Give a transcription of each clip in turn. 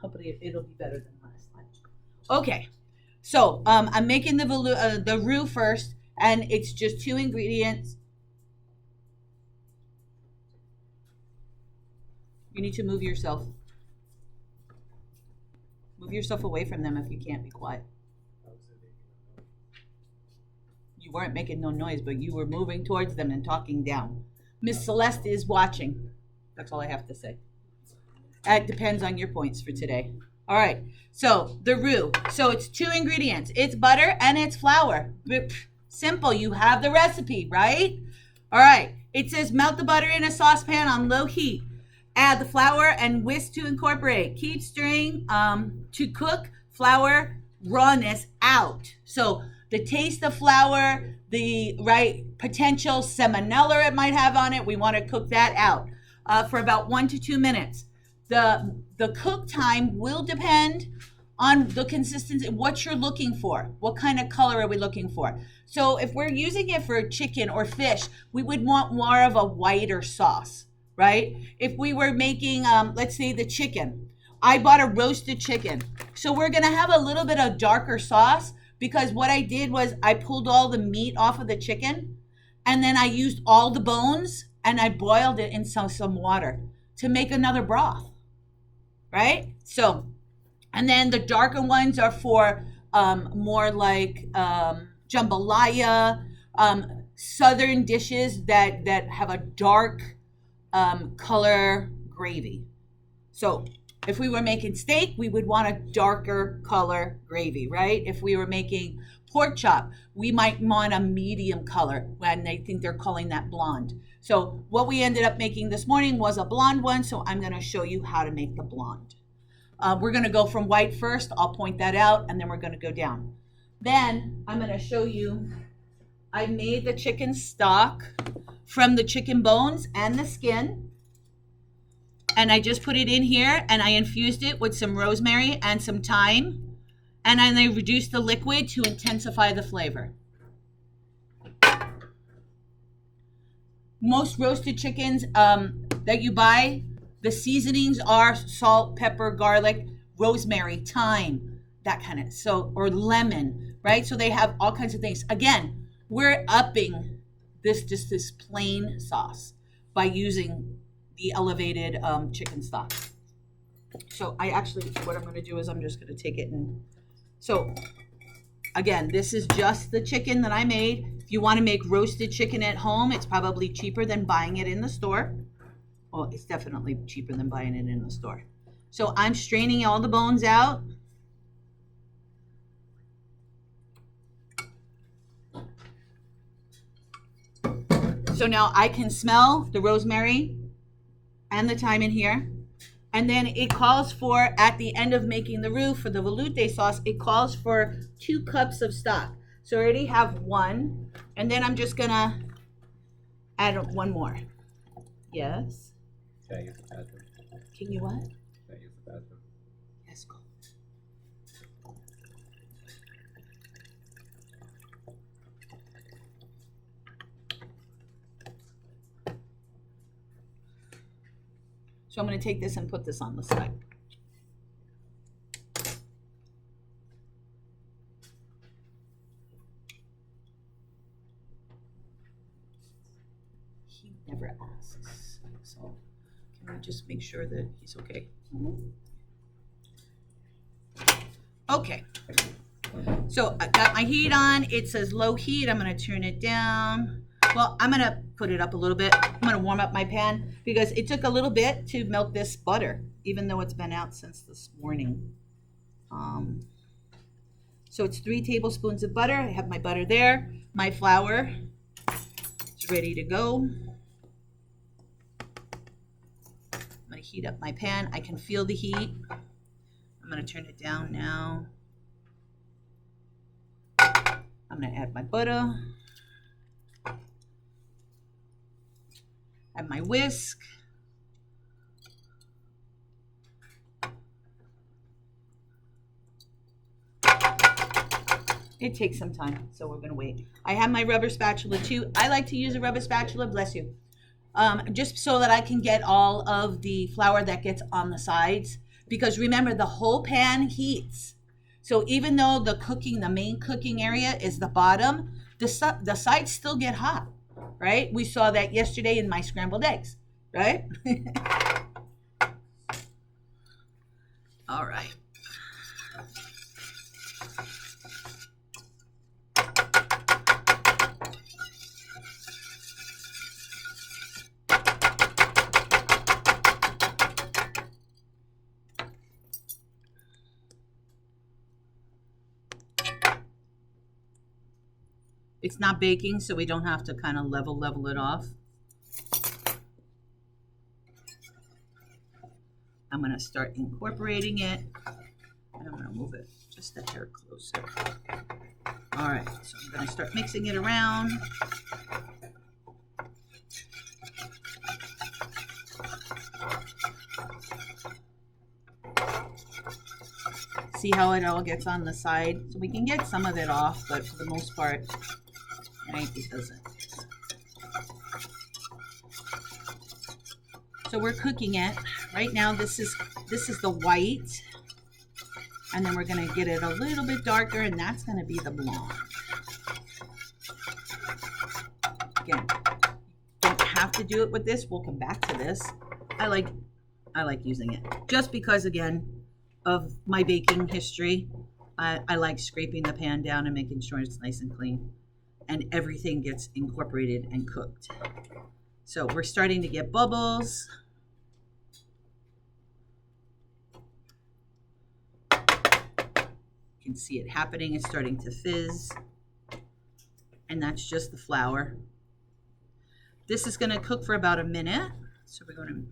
hopefully it'll be better than last time. Okay, so I'm making the roux first, and it's just 2 ingredients. You need to move yourself. Move yourself away from them if you can't be quiet. You weren't making no noise, but you were moving towards them and talking down. Miss Celeste is watching. That's all I have to say. That depends on your points for today. All right, so the roux. So it's 2 ingredients. It's butter and it's flour. Simple, you have the recipe, right? All right, it says melt the butter in a saucepan on low heat. Add the flour and whisk to incorporate. Keep stirring to cook flour rawness out. So the taste of flour, the right potential salmonella it might have on it, we want to cook that out for about 1 to 2 minutes. The cook time will depend on the consistency, what you're looking for. What kind of color are we looking for? So if we're using it for chicken or fish, we would want more of a whiter sauce, right? If we were making, let's say the chicken, I bought a roasted chicken. So we're gonna have a little bit of darker sauce because what I did was I pulled all the meat off of the chicken and then I used all the bones and I boiled it in some water to make another broth, right? So, and then the darker ones are for more like jambalaya, southern dishes that have a dark color gravy. So if we were making steak, we would want a darker color gravy, right? If we were making pork chop, we might want a medium color, when they think they're calling that blonde. So what we ended up making this morning was a blonde one, so I'm gonna show you how to make the blonde. We're gonna go from white first, I'll point that out, and then we're gonna go down. Then I'm gonna show you, I made the chicken stock from the chicken bones and the skin. And I just put it in here and I infused it with some rosemary and some thyme. And then I reduced the liquid to intensify the flavor. Most roasted chickens that you buy, the seasonings are salt, pepper, garlic, rosemary, thyme, that kind of, so, or lemon, right? So they have all kinds of things. Again, we're upping this plain sauce by using the elevated chicken stock. So I actually, what I'm gonna do is I'm just gonna take it and, so again, this is just the chicken that I made. If you wanna make roasted chicken at home, it's probably cheaper than buying it in the store. Well, it's definitely cheaper than buying it in the store. So I'm straining all the bones out. So now I can smell the rosemary and the thyme in here. And then it calls for, at the end of making the roux for the veloute sauce, it calls for 2 cups of stock. So I already have 1. And then I'm just gonna add 1 more. Yes? Can I use the bathroom? Can you what? Can I use the bathroom? Yes, go. So I'm going to take this and put this on the side. He never asks. So can we just make sure that he's okay? Okay. So I got my heat on. It says low heat. I'm going to turn it down. Well, I'm going to put it up a little bit. I'm going to warm up my pan because it took a little bit to melt this butter, even though it's been out since this morning. So it's 3 tablespoons of butter. I have my butter there. My flour is ready to go. I'm going to heat up my pan. I can feel the heat. I'm going to turn it down now. I'm going to add my butter. Add my whisk. It takes some time, so we're gonna wait. I have my rubber spatula too. I like to use a rubber spatula, bless you. Just so that I can get all of the flour that gets on the sides, because remember the whole pan heats. So even though the main cooking area is the bottom, the sides still get hot, right? We saw that yesterday in my scrambled eggs, right? All right. It's not baking, so we don't have to kind of level it off. I'm going to start incorporating it. And I'm going to move it just a hair closer. All right, so I'm going to start mixing it around. See how it all gets on the side? So we can get some of it off, but for the most part, right, it doesn't. So we're cooking it. Right now this is the white. And then we're gonna get it a little bit darker, and that's gonna be the blonde. Again, don't have to do it with this. We'll come back to this. I like using it. Just because, again, of my baking history, I like scraping the pan down and making sure it's nice and clean. And everything gets incorporated and cooked. So we're starting to get bubbles. You can see it happening. It's starting to fizz. And that's just the flour. This is going to cook for about a minute. So we're going to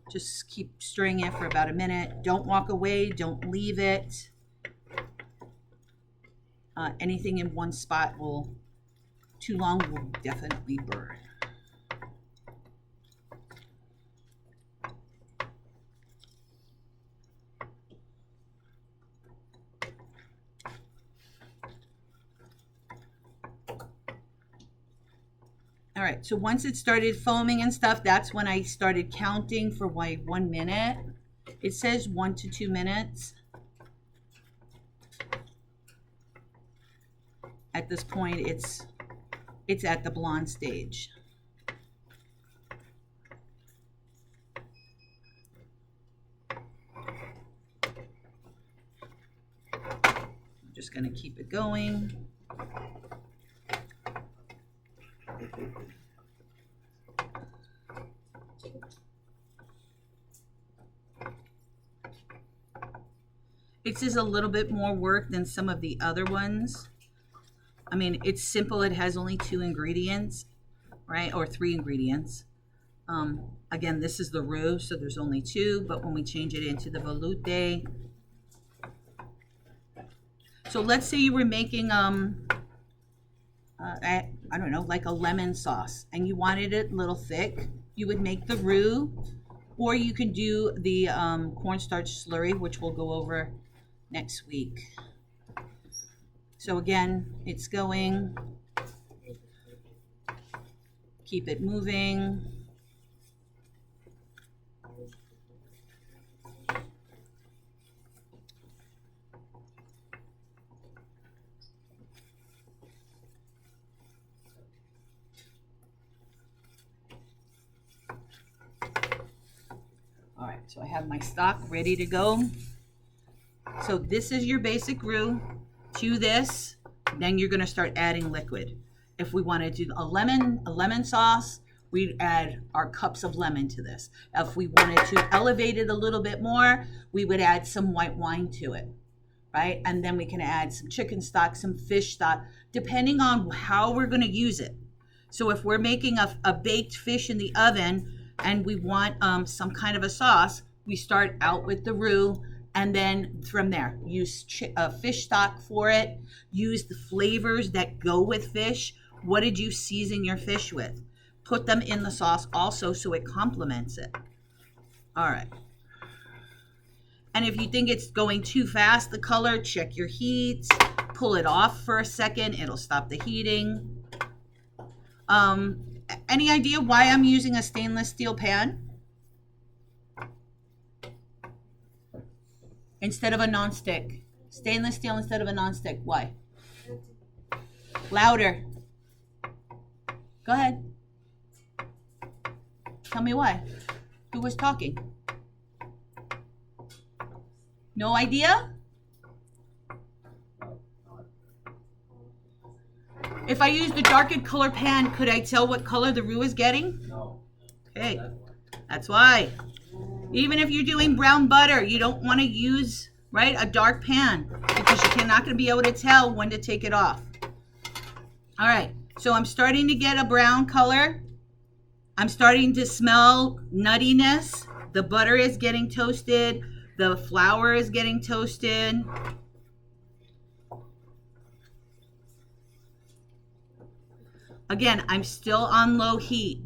just keep stirring it for about a minute. Don't walk away. Don't leave it. Anything in one spot too long will definitely burn. All right, so once it started foaming and stuff, that's when I started counting for like 1 minute. It says 1 to 2 minutes. At this point, it's at the blonde stage. I'm just going to keep it going. It's just a little bit more work than some of the other ones. I mean, it's simple. It has only 2 ingredients, right? Or 3 ingredients. Again, this is the roux, so there's only 2, but when we change it into the velouté. So let's say you were making, I don't know, like a lemon sauce, and you wanted it a little thick. You would make the roux, or you can do the cornstarch slurry, which we'll go over next week. So again, it's going. Keep it moving. All right, so I have my stock ready to go. So this is your basic roux. To this, then you're gonna start adding liquid. If we want to do a lemon sauce, we'd add our cups of lemon to this. If we wanted to elevate it a little bit more, we would add some white wine to it, right? And then we can add some chicken stock, some fish stock, depending on how we're gonna use it. So if we're making a baked fish in the oven and we want some kind of a sauce, we start out with the roux, and then from there, use fish stock for it. Use the flavors that go with fish. What did you season your fish with? Put them in the sauce also so it complements it. All right. And if you think it's going too fast, the color, check your heat. Pull it off for a second. It'll stop the heating. Any idea why I'm using a stainless steel pan? instead of a nonstick. Stainless steel instead of a nonstick. Why? Louder. Go ahead. Tell me why. Who was talking? No idea? If I used a darker color pan, could I tell what color the roux is getting? No. Okay, that's why. Even if you're doing brown butter, you don't want to use, right, a dark pan because you're not going to be able to tell when to take it off. All right, so I'm starting to get a brown color. I'm starting to smell nuttiness. The butter is getting toasted. The flour is getting toasted. Again, I'm still on low heat.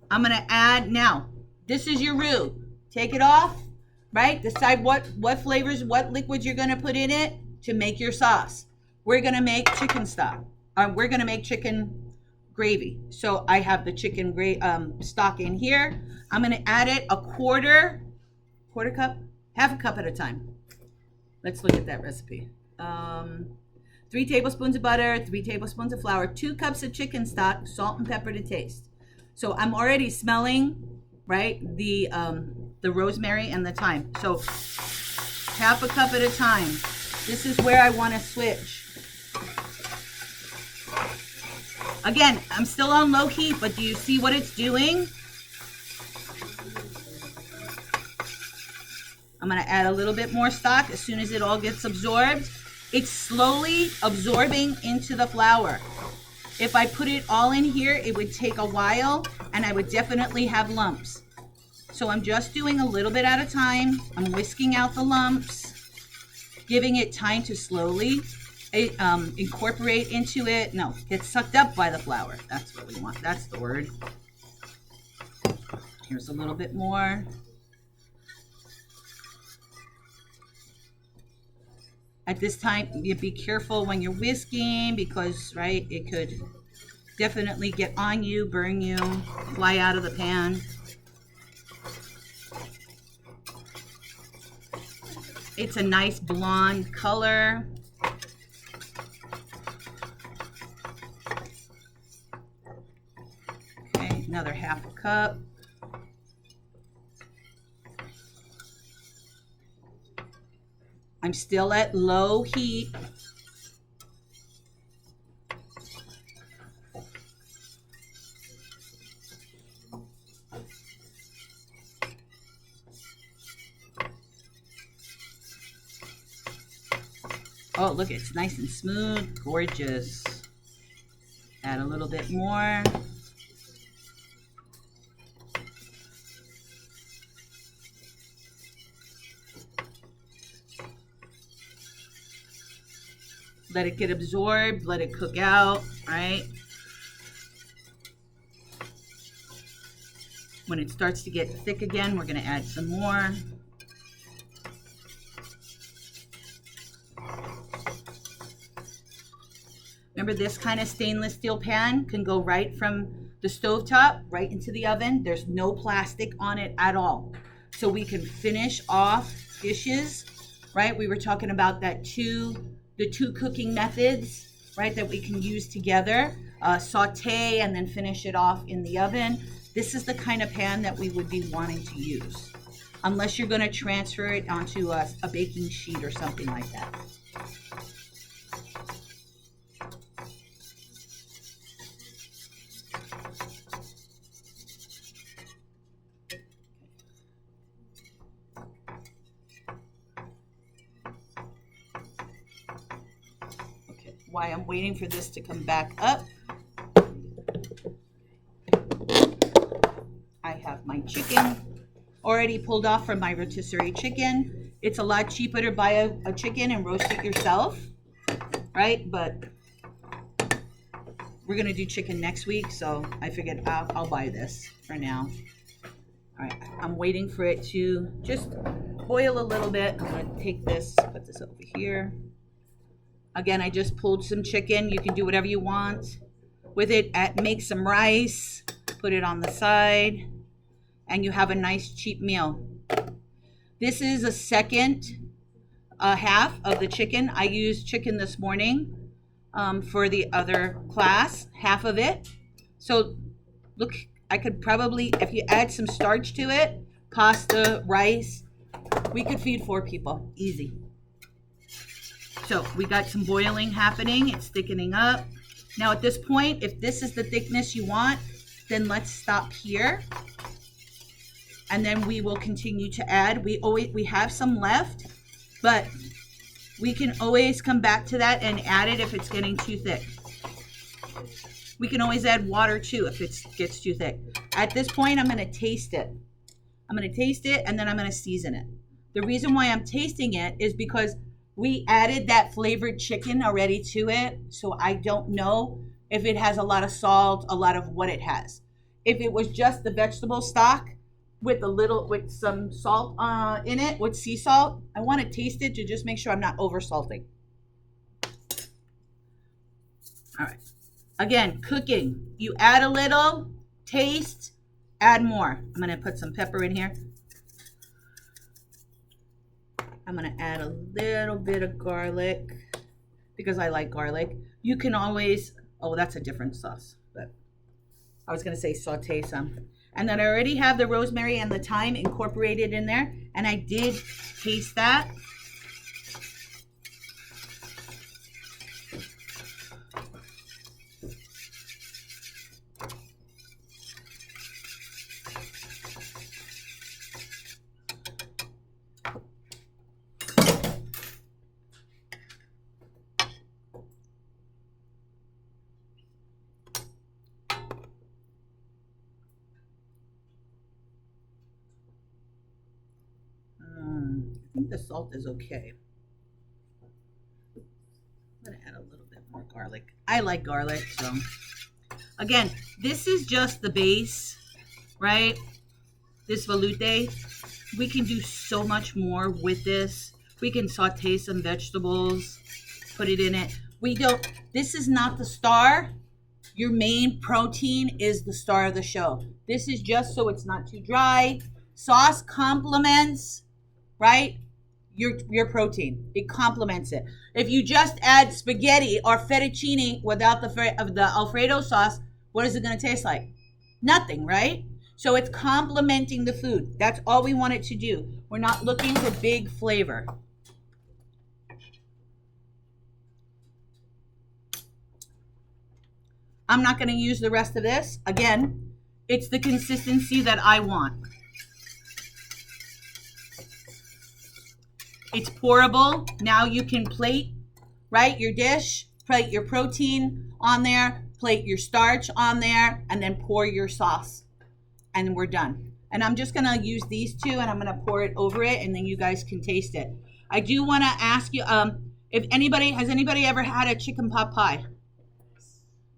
I'm going to add now. This is your roux. Take it off, right? Decide what flavors, what liquids you're going to put in it to make your sauce. We're going to make chicken stock. We're going to make chicken gravy. So I have the chicken stock in here. I'm going to add it a quarter cup, half a cup at a time. Let's look at that recipe. 3 tablespoons of butter, 3 tablespoons of flour, 2 cups of chicken stock, salt and pepper to taste. So I'm already smelling, right, the rosemary and the thyme. So half a cup at a time. This is where I want to switch. Again, I'm still on low heat, but do you see what it's doing? I'm going to add a little bit more stock as soon as it all gets absorbed. It's slowly absorbing into the flour. If I put it all in here, it would take a while and I would definitely have lumps. So I'm just doing a little bit at a time. I'm whisking out the lumps, giving it time to slowly incorporate into it. No, get sucked up by the flour. That's what we want. That's the word. Here's a little bit more. At this time, you be careful when you're whisking because, right, it could definitely get on you, burn you, fly out of the pan. It's a nice blonde color. Okay, another half a cup. I'm still at low heat. Oh, look, it's nice and smooth, gorgeous. Add a little bit more. Let it get absorbed, let it cook out, right? When it starts to get thick again, we're gonna add some more. Remember, this kind of stainless steel pan can go right from the stovetop right into the oven. There's no plastic on it at all. So we can finish off dishes, right? We were talking about that the two cooking methods, right, that we can use together, saute and then finish it off in the oven. This is the kind of pan that we would be wanting to use, unless you're going to transfer it onto a baking sheet or something like that. While I'm waiting for this to come back up, I have my chicken already pulled off from my rotisserie chicken. It's a lot cheaper to buy a chicken and roast it yourself, right? But we're gonna do chicken next week, so I figured I'll buy this for now. All right, I'm waiting for it to just boil a little bit. I'm gonna take this, put this over here. Again, I just pulled some chicken. You can do whatever you want with it. Make some rice, put it on the side, and you have a nice cheap meal. This is a second half of the chicken. I used chicken this morning for the other class, half of it. So look, I could probably, if you add some starch to it, pasta, rice, we could feed 4 people, easy. So we got some boiling happening. It's thickening up. Now at this point, if this is the thickness you want, then let's stop here. And then we will continue to add. We have some left, but we can always come back to that and add it if it's getting too thick. We can always add water too if it gets too thick. At this point, I'm gonna taste it. I'm gonna taste it and then I'm gonna season it. The reason why I'm tasting it is because we added that flavored chicken already to it, so I don't know if it has a lot of salt, a lot of what it has. If it was just the vegetable stock with some salt in it, with sea salt, I want to taste it to just make sure I'm not over salting. All right. Again, cooking. You add a little, taste, add more. I'm going to put some pepper in here. I'm going to add a little bit of garlic because I like garlic. You can always, oh, that's a different sauce, but I was going to say saute some. And then I already have the rosemary and the thyme incorporated in there, and I did taste that. I think the salt is okay. I'm gonna add a little bit more garlic. I like garlic, so. Again, this is just the base, right? This velouté. We can do so much more with this. We can saute some vegetables, put it in it. This is not the star. Your main protein is the star of the show. This is just so it's not too dry. Sauce complements, right? Your protein. It complements it. If you just add spaghetti or fettuccine without the Alfredo sauce, what is it going to taste like? Nothing, right? So it's complementing the food. That's all we want it to do. We're not looking for big flavor. I'm not going to use the rest of this. Again, it's the consistency that I want. It's pourable. Now you can plate, right, your dish, plate your protein on there, plate your starch on there, and then pour your sauce. And we're done. And I'm just gonna use these two and I'm gonna pour it over it and then you guys can taste it. I do wanna ask you, has anybody ever had a chicken pot pie?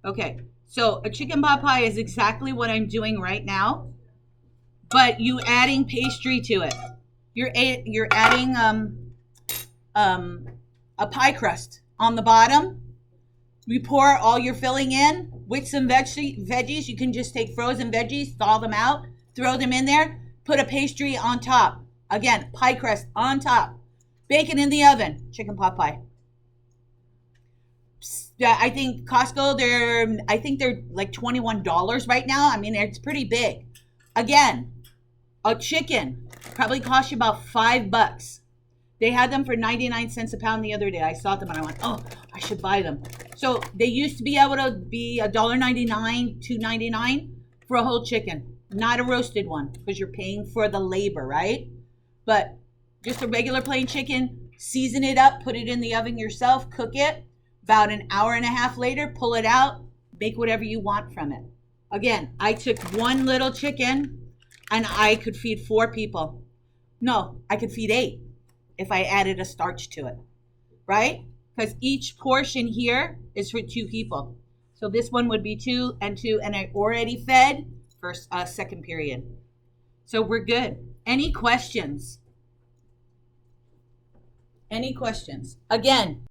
Okay, so a chicken pot pie is exactly what I'm doing right now, but you adding pastry to it. You're adding a pie crust on the bottom. We pour all your filling in with some veggies. You can just take frozen veggies, thaw them out, throw them in there, put a pastry on top. Again, pie crust on top. Bacon in the oven. Chicken pot pie. I think Costco, they're like $21 right now. I mean, it's pretty big. Again, a chicken probably costs you about $5. They had them for 99 cents a pound the other day. I saw them and I went, oh, I should buy them. So they used to be able to be $1.99, $2.99 for a whole chicken. Not a roasted one because you're paying for the labor, right? But just a regular plain chicken, season it up, put it in the oven yourself, cook it. About an hour and a half later, pull it out, make whatever you want from it. Again, I took one little chicken and I could feed 4 people. No, I could feed 8 if I added a starch to it, right? Because each portion here is for 2 people. So this one would be 2 and 2, and I already fed for second period. So we're good. Any questions? Any questions? Again,